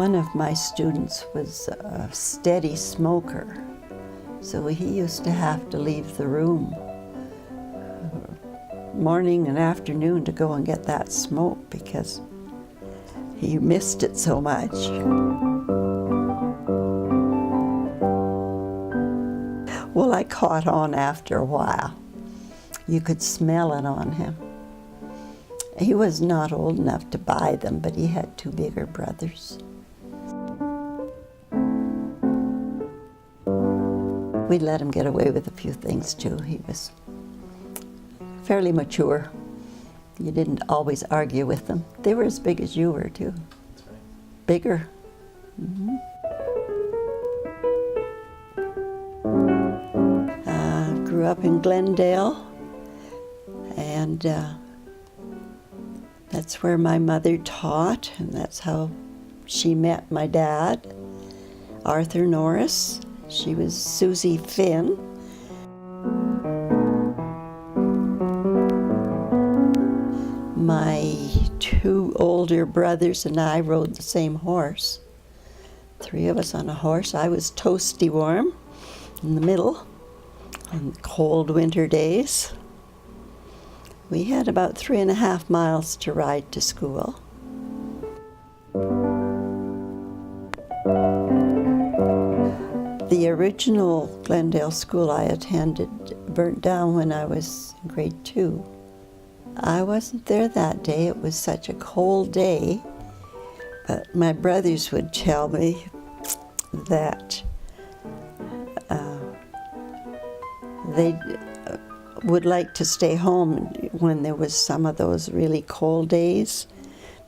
One of my students was a steady smoker, so he used to have to leave the room morning and afternoon to go and get that smoke because he missed it so much. Well, I caught on after a while. You could smell it on him. He was not old enough to buy them, but he had two bigger brothers. We let him get away with a few things too. He was fairly mature. You didn't always argue with them. They were as big as you were too. That's right. Bigger. Mm-hmm. Grew up in Glendale, and that's where my mother taught, and that's how she met my dad, Arthur Norris. She was Susie Finn. My two older brothers and I rode the same horse. Three of us on a horse. I was toasty warm in the middle on cold winter days. We had about 3.5 miles to ride to school. The original Glendale school I attended burnt down when I was in grade 2. I wasn't there that day. It was such a cold day, but my brothers would tell me that they would like to stay home when there was some of those really cold days.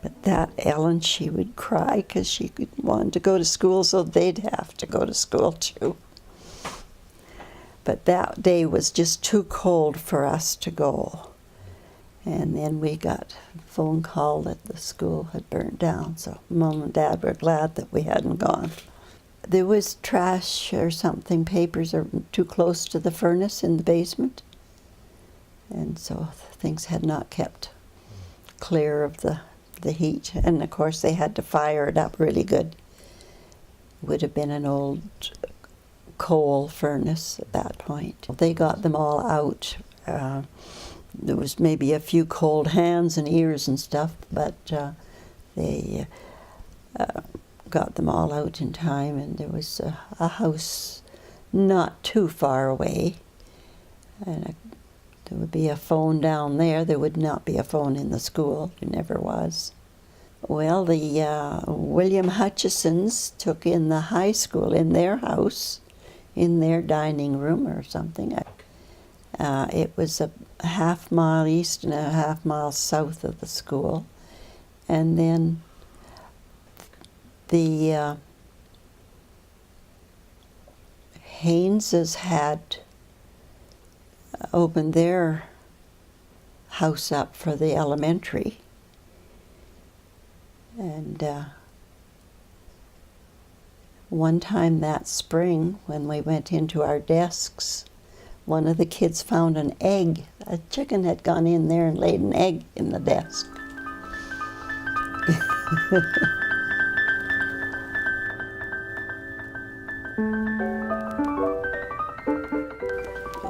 But that Ellen, she would cry because she wanted to go to school, so they'd have to go to school too. But that day was just too cold for us to go. And then we got a phone call that the school had burnt down, so Mom and Dad were glad that we hadn't gone. There was trash or something, papers are too close to the furnace in the basement. And so things had not kept clear of the heat. And of course they had to fire it up really good. It would have been an old coal furnace at that point. They got them all out. There was maybe a few cold hands and ears and stuff, but they got them all out in time, and there was a house not too far away, and there would be a phone down there. There would not be a phone in the school. There never was. Well, the William Hutchisons took in the high school in their house, in their dining room or something. It was a 1/2 mile east and a 1/2 mile south of the school. And then the Hayneses had opened their house up for the elementary. And one time that spring, when we went into our desks, one of the kids found an egg. A chicken had gone in there and laid an egg in the desk.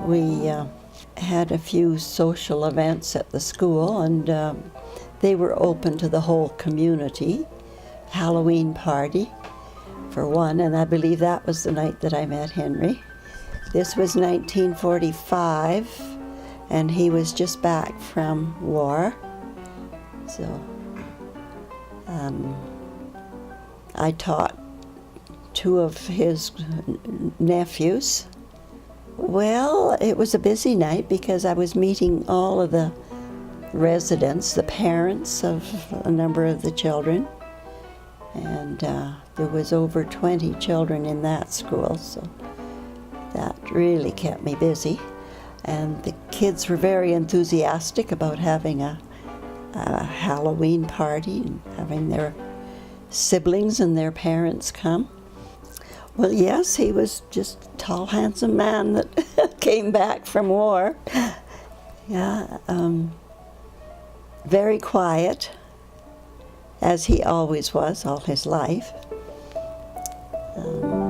We had a few social events at the school, and they were open to the whole community. Halloween party, for one, and I believe that was the night that I met Henry. This was 1945, and he was just back from war. So I taught 2 of his nephews. Well, it was a busy night because I was meeting all of the residents, the parents of a number of the children, and there was over 20 children in that school, so that really kept me busy. And the kids were very enthusiastic about having a Halloween party and having their siblings and their parents come. Well, yes, he was just a tall, handsome man that came back from war. Yeah, very quiet, as he always was all his life. Um,